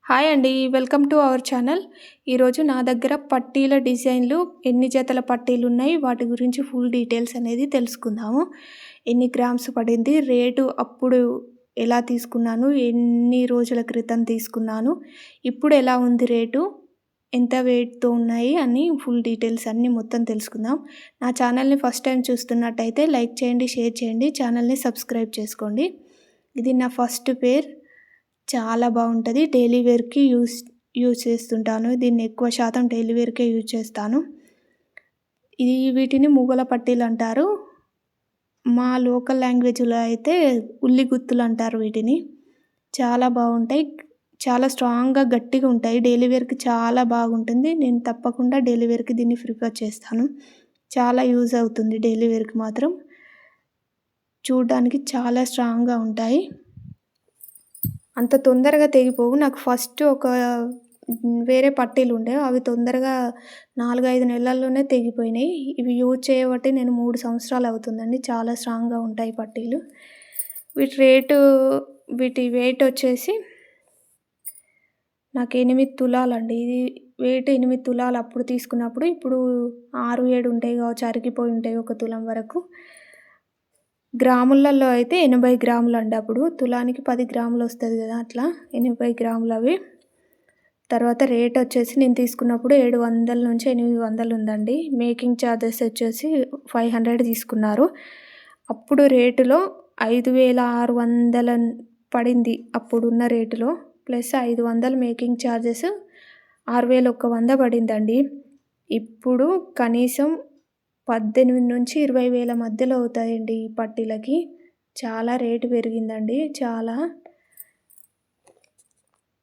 Hi అండి. Welcome to our channel. ఈరోజు నా దగ్గర పట్టీల డిజైన్లు ఎన్ని జతల పట్టీలున్నాయి, వాటి గురించి ఫుల్ డీటెయిల్స్ అనేది తెలుసుకుందాము. ఎన్ని గ్రామ్స్ పడింది, రేటు అప్పుడు ఎలా తీసుకున్నాను, ఎన్ని రోజుల క్రితం తీసుకున్నాను, ఇప్పుడు ఎలా ఉంది రేటు, ఎంత వెయిట్‌తో ఉన్నాయి అని ఫుల్ డీటెయిల్స్ అన్నీ మొత్తం తెలుసుకుందాం. నా ఛానల్‌ని ఫస్ట్ టైం చూస్తున్నట్టయితే లైక్ చేయండి, షేర్ చేయండి, ఛానల్‌ని సబ్స్క్రైబ్ చేసుకోండి. ఇది నా ఫస్ట్ పేర్. చాలా బాగుంటుంది. డైలీ వేర్కి యూజ్ చేస్తుంటాను. దీన్ని ఎక్కువ శాతం డైలీ వేర్కే యూజ్ చేస్తాను. వీటిని మువ్వల పట్టీలు అంటారు. మా లోకల్ లాంగ్వేజ్లో అయితే ఉల్లి గుత్తులు అంటారు వీటిని. చాలా బాగుంటాయి, చాలా స్ట్రాంగ్గా గట్టిగా ఉంటాయి. డైలీ వేర్కి చాలా బాగుంటుంది. నేను తప్పకుండా డైలీ వేర్కి దీన్ని ప్రిఫర్ చేస్తాను. చాలా యూజ్ అవుతుంది డైలీ వేర్కి మాత్రం. చూడడానికి చాలా స్ట్రాంగ్గా ఉంటాయి. అంత తొందరగా తెగిపోవు. నాకు ఫస్ట్ వేరే పట్టీలు ఉండే, అవి తొందరగా 4-5 నెలల్లోనే తెగిపోయినాయి. ఇవి యూజ్ చేయబట్టి నేను 3 సంవత్సరాలు అవుతుందండి. చాలా స్ట్రాంగ్గా ఉంటాయి పట్టీలు. వీటి వెయిట్ వచ్చేసి నాకు 8 తులాలండి. ఇది వెయిట్ 8 తులాలు అప్పుడు తీసుకున్నప్పుడు. ఇప్పుడు 6-7 ఉంటాయి కావచ్చు, అరిగిపోయి ఉంటాయి 1 తులం వరకు. గ్రాములలో అయితే 80 గ్రాములు అండి. అప్పుడు తులానికి 10 గ్రాములు వస్తుంది కదా, అట్లా 80 గ్రాములు అవి. తర్వాత రేట్ వచ్చేసి నేను తీసుకున్నప్పుడు 700 నుంచి 800 ఉందండి. మేకింగ్ ఛార్జెస్ వచ్చేసి 500 తీసుకున్నారు. అప్పుడు రేటులో 5600 పడింది అప్పుడున్న రేటులో. ప్లస్ 500 మేకింగ్ ఛార్జెస్ 6100 పడిందండి. ఇప్పుడు కనీసం 18 నుంచి 20 వేల మధ్యలో అవుతాయండి ఈ పట్టీలకి. చాలా రేటు పెరిగిందండి, చాలా.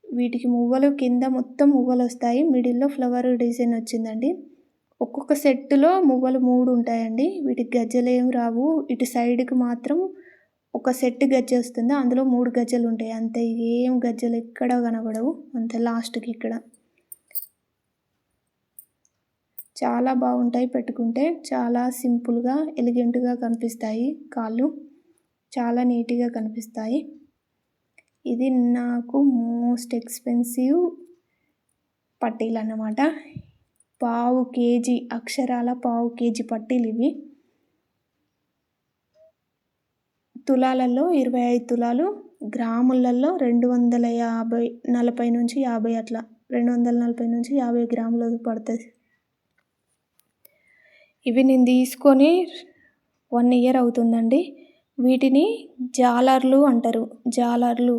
వీటికి మువ్వలు కింద మొత్తం మువ్వలు వస్తాయి. మిడిల్లో ఫ్లవర్ డిజైన్ వచ్చిందండి. ఒక్కొక్క సెట్టులో మువ్వలు 3 ఉంటాయండి. వీటికి గజ్జలు ఏం రావు. ఇటు సైడ్కి మాత్రం ఒక సెట్ గజ్జ వస్తుంది, అందులో 3 గజ్జలు ఉంటాయి అంతే. ఏం గజ్జలు ఎక్కడ కనబడవు అంతే లాస్ట్కి ఇక్కడ. చాలా బాగుంటాయి పెట్టుకుంటే. చాలా సింపుల్గా ఎలిగెంట్గా కనిపిస్తాయి కాళ్ళు. చాలా నీట్గా కనిపిస్తాయి. ఇది నాకు మోస్ట్ ఎక్స్పెన్సివ్ పట్టీలు అన్నమాట. 1/2 కేజీ, అక్షరాల 1/2 కేజీ పట్టీలు ఇవి. తులాలలో 25 తులాలు, గ్రాములలో 240 నుంచి 50 అట్లా 240 నుంచి 50 గ్రాములు పడుతుంది. ఇవి నేను తీసుకొని 1 ఇయర్ అవుతుందండి. వీటిని జాలర్లు అంటారు. జాలర్లు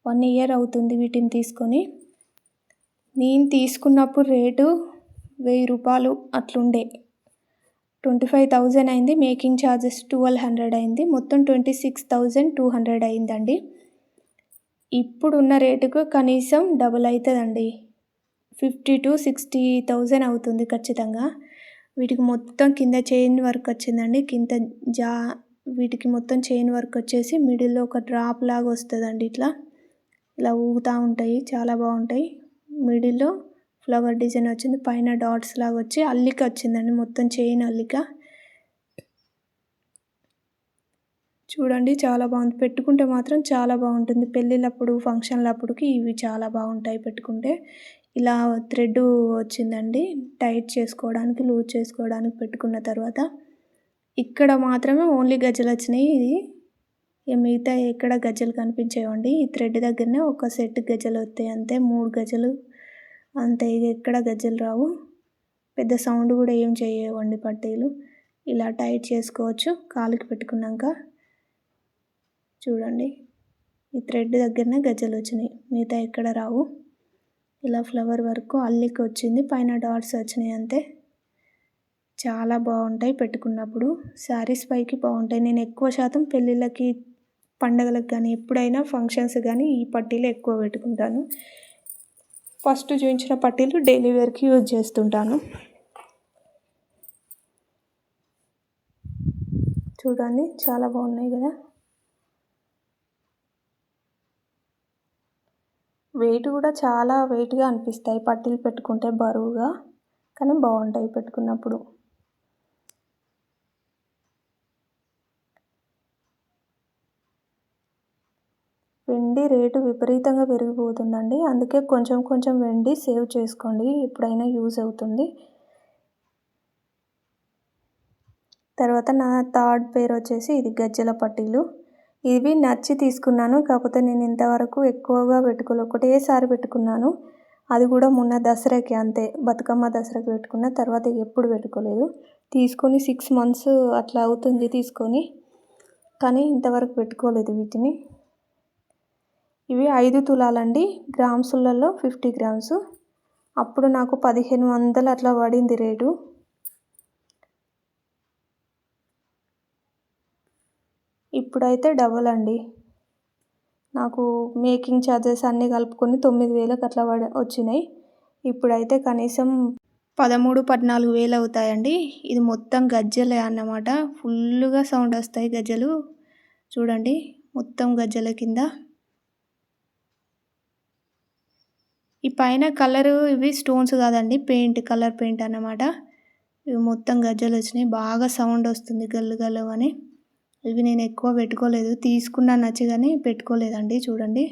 1 ఇయర్ అవుతుంది వీటిని తీసుకొని. నేను తీసుకున్నప్పుడు రేటు 1000 రూపాయలు అట్లుండే. 25,000 అయింది. మేకింగ్ ఛార్జెస్ 1200 అయింది. మొత్తం 26,200 అయిందండి. ఇప్పుడున్న రేటుకు కనీసం డబుల్ అవుతుందండి. 50,000-60,000 అవుతుంది ఖచ్చితంగా. వీటికి మొత్తం కింద చైన్ వర్క్ వచ్చిందండి. వీటికి మొత్తం చైన్ వర్క్ వచ్చేసి మిడిల్లో ఒక డ్రాప్ లాగా వస్తుందండి. ఇలా ఊగుతూ ఉంటాయి, చాలా బాగుంటాయి. మిడిల్లో ఫ్లవర్ డిజైన్ వచ్చింది, పైన డాట్స్ లాగా వచ్చి అల్లిక వచ్చిందండి, మొత్తం చైన్ అల్లిక. చూడండి చాలా బాగుంది. పెట్టుకుంటే మాత్రం చాలా బాగుంటుంది. పెళ్ళిళ్ళప్పుడు, ఫంక్షన్లప్పుడుకి ఇవి చాలా బాగుంటాయి పెట్టుకుంటే. ఇలా థ్రెడ్ వచ్చిందండి, టైట్ చేసుకోవడానికి, లూజ్ చేసుకోవడానికి. పెట్టుకున్న తర్వాత ఇక్కడ మాత్రమే ఓన్లీ గజ్జలు వచ్చినాయి. ఇది మిగతా ఎక్కడ గజ్జలు కనిపించేవండి. ఈ థ్రెడ్ దగ్గరనే ఒక సెట్ గజ్జలు వస్తాయి అంతే, 3 గజ్జలు అంతే. ఇది ఎక్కడ గజ్జలు రావు. పెద్ద సౌండ్ కూడా ఏం చేయవండి పట్టీలు. ఇలా టైట్ చేసుకోవచ్చు కాలుకి పెట్టుకున్నాక. చూడండి, ఈ థ్రెడ్ దగ్గరనే గజ్జలు వచ్చినాయి, మిగతా ఎక్కడ రావు. ఇలా ఫ్లవర్ వరకు అల్లిక వచ్చింది, పైన డాట్స్ వచ్చినాయి అంతే. చాలా బాగుంటాయి పెట్టుకున్నప్పుడు. శారీస్ పైకి బాగుంటాయి. నేను ఎక్కువ శాతం పెళ్ళిళ్ళకి, పండగలకు కానీ, ఎప్పుడైనా ఫంక్షన్స్ కానీ ఈ పట్టీలు ఎక్కువ పెట్టుకుంటాను. ఫస్ట్ చూపించిన పట్టీలు డైలీ వేర్కి యూజ్ చేస్తుంటాను. చూడండి చాలా బాగున్నాయి కదా. వెయిట్ కూడా చాలా వెయిట్గా అనిపిస్తాయి పట్టీలు పెట్టుకుంటే, బరువుగా, కానీ బాగుంటాయి పెట్టుకున్నప్పుడు. వెండి రేటు విపరీతంగా పెరిగిపోతుందండి. అందుకే కొంచెం కొంచెం వెండి సేవ్ చేసుకోండి, ఎప్పుడైనా యూజ్ అవుతుంది. తర్వాత నా థర్డ్ పేర్ వచ్చేసి ఇది గజ్జెల పట్టీలు. ఇవి నచ్చి తీసుకున్నాను. కాకపోతే నేను ఇంతవరకు ఎక్కువగా పెట్టుకోలే, ఒకటేసారి పెట్టుకున్నాను. అది కూడా మొన్న దసరాకి అంతే, బతుకమ్మ దసరాకి పెట్టుకున్న. తర్వాత ఎప్పుడు పెట్టుకోలేదు. తీసుకొని 6 months అట్లా అవుతుంది తీసుకొని, కానీ ఇంతవరకు పెట్టుకోలేదు వీటిని. ఇవి 5 తులాలండి. గ్రామ్సులలో 50 grams. అప్పుడు నాకు 1500 అట్లా పడింది రేటు. ఇప్పుడైతే డబల్ అండి. నాకు మేకింగ్ ఛార్జెస్ అన్నీ కలుపుకొని 9000కి అట్లా వచ్చినాయి. ఇప్పుడైతే కనీసం 13,000-14,000 అవుతాయండి. ఇది మొత్తం గజ్జెలే అన్నమాట. ఫుల్గా సౌండ్ వస్తాయి గజ్జెలు. చూడండి, మొత్తం గజ్జెల కింద. ఈ పైన కలరు ఇవి స్టోన్స్ కాదండి, కలర్ పెయింట్ అన్నమాట. ఇవి మొత్తం గజ్జెలు వచ్చినాయి. బాగా సౌండ్ వస్తుంది గల్లు గల్లు అని. ఇవి నేను ఎక్కువ పెట్టుకోలేదు, తీసుకున్నా నచ్చి కానీ పెట్టుకోలేదండి. చూడండి,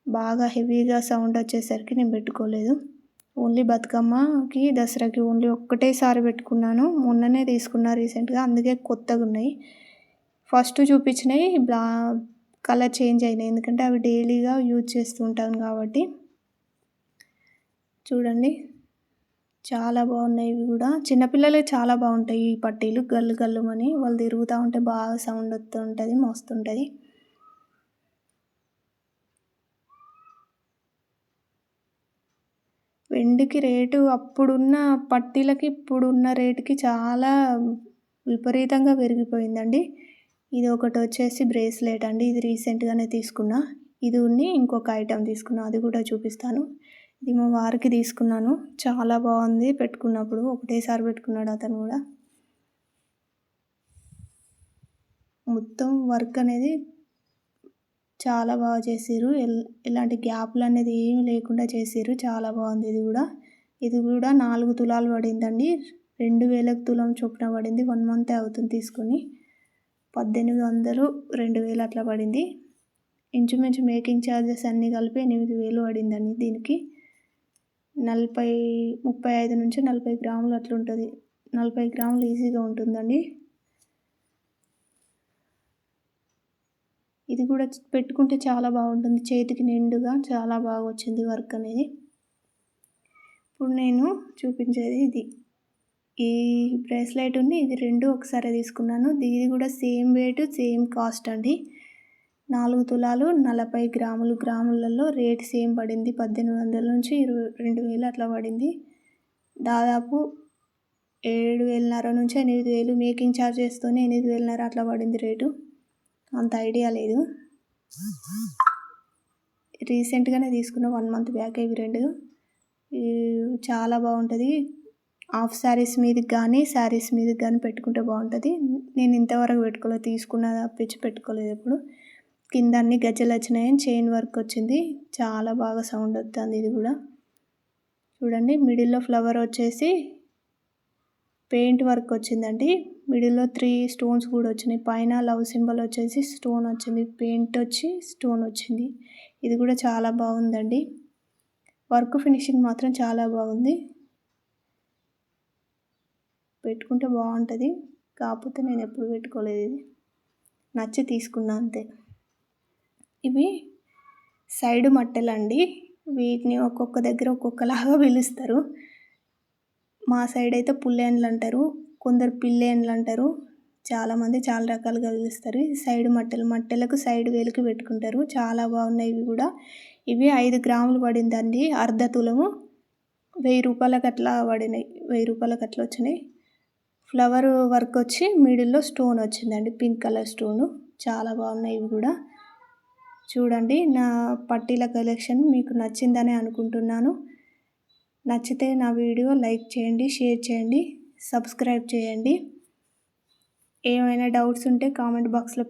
బాగా హెవీగా సౌండ్ వచ్చేసరికి నేను పెట్టుకోలేదు. ఓన్లీ బతుకమ్మకి దసరాకి ఓన్లీ ఒక్కటేసారి పెట్టుకున్నాను. మొన్ననే తీసుకున్నా రీసెంట్గా, అందుకే కొత్తగా ఉన్నాయి. ఫస్ట్ చూపించినవి కలర్ చేంజ్ అయినాయి, ఎందుకంటే అవి డైలీగా యూజ్ చేస్తుంటాను కాబట్టి. చూడండి, చాలా బాగున్నాయి. ఇవి కూడా చిన్నపిల్లలకి చాలా బాగుంటాయి ఈ పట్టీలు. గల్లు గల్లుమని వాళ్ళు తిరుగుతూ ఉంటే బాగా సౌండ్ వస్తూ ఉంటుంది, మస్తుంటుంది. వెండికి రేటు అప్పుడున్న పట్టీలకి ఇప్పుడున్న రేటుకి చాలా విపరీతంగా పెరిగిపోయిందండి. ఇది ఒకటి వచ్చేసి బ్రేస్లెట్ అండి. ఇది రీసెంట్గానే తీసుకున్నా. ఇది ఇంకొక ఐటెం తీసుకున్నా, అది కూడా చూపిస్తాను. ఇది మా వారికి తీసుకున్నాను. చాలా బాగుంది పెట్టుకున్నప్పుడు. ఒకటేసారి పెట్టుకున్నాడు అతను కూడా. మొత్తం వర్క్ అనేది చాలా బాగా చేసిర్రు. ఎలాంటి గ్యాప్లు అనేది ఏమి లేకుండా చేసిర్రు. చాలా బాగుంది. ఇది కూడా 4 తులాలు పడిందండి. 2000 తులం చొప్పున పడింది. 1 month అవుతుంది తీసుకొని. 1800, 2000 అట్లా పడింది. ఇంచుమించు మేకింగ్ ఛార్జెస్ అన్నీ కలిపి 8000 పడిందండి దీనికి. 35 నుంచి 40 గ్రాములు అట్లా ఉంటుంది. 40 గ్రాములు ఈజీగా ఉంటుందండి. ఇది కూడా పెట్టుకుంటే చాలా బాగుంటుంది, చేతికి నిండుగా చాలా బాగా వచ్చింది వర్క్ అనేది. ఇప్పుడు నేను చూపించేది ఇది. ఈ బ్రేస్లెట్ ఇది 2 ఒకసారి తీసుకున్నాను. ఇది కూడా సేమ్ వెయిట్, సేమ్ కాస్ట్ అండి. 4 తులాలు 40 గ్రాములు. గ్రాములలో రేట్ సేమ్ పడింది. 1800 నుంచి 2000 అట్లా పడింది. దాదాపు 7,500 నుంచి 8,000 మేకింగ్ ఛార్జెస్తోనే 8,500 అట్లా పడింది రేటు. అంత ఐడియా లేదు. రీసెంట్గానే తీసుకున్న 1 month బ్యాక్ ఇవి 2. చాలా బాగుంటుంది. హాఫ్ శారీస్ మీదకి కానీ శారీస్ మీదకి కానీ పెట్టుకుంటే బాగుంటుంది. నేను ఇంతవరకు పెట్టుకోలేదు, తీసుకున్న తప్పించి పెట్టుకోలేదు ఎప్పుడు. కింద అన్ని గజ్జలు వచ్చినాయి, చైన్ వర్క్ వచ్చింది. చాలా బాగా సౌండ్ వస్తుంది. ఇది కూడా చూడండి, మిడిల్లో ఫ్లవర్ వచ్చేసి పెయింట్ వర్క్ వచ్చిందండి. మిడిల్లో 3 stones కూడా వచ్చినాయి. పైన లవ్ సింబల్ వచ్చేసి స్టోన్ వచ్చింది, పెయింట్ వచ్చి స్టోన్ వచ్చింది. ఇది కూడా చాలా బాగుందండి. వర్క్ ఫినిషింగ్ మాత్రం చాలా బాగుంది. పెట్టుకుంటే బాగుంటుంది, కాకపోతే నేను ఎప్పుడు పెట్టుకోలేదు. ఇది నచ్చి తీసుకున్నా అంతే. ఇవి సైడ్ మట్టెలండి. వీటిని ఒక్కొక్క దగ్గర ఒక్కొక్కలాగా పిలుస్తారు. మా సైడ్ అయితే పుల్లేన్లు అంటారు, కొందరు పిల్లేన్లు అంటారు. చాలామంది చాలా రకాలుగా పిలుస్తారు. సైడ్ మట్టెలకు సైడ్ వేలుకి పెట్టుకుంటారు. చాలా బాగున్నాయి ఇవి కూడా. ఇవి 5 గ్రాములు పడిందండి. అర్ధ తులము. 1000 రూపాయలకు అట్లా పడినాయి. 1000 రూపాయలకు అట్లా వచ్చినాయి. ఫ్లవర్ వర్క్ వచ్చి మిడిల్లో స్టోన్ వచ్చిందండి, పింక్ కలర్ స్టోను. చాలా బాగున్నాయి ఇవి కూడా. చూడండి, నా పట్టీల కలెక్షన్ మీకు నచ్చిందని అనుకుంటున్నాను. నచ్చితే నా వీడియో లైక్ చేయండి, షేర్ చేయండి, సబ్స్క్రైబ్ చేయండి. ఏమైనా డౌట్స్ ఉంటే కామెంట్ బాక్స్లో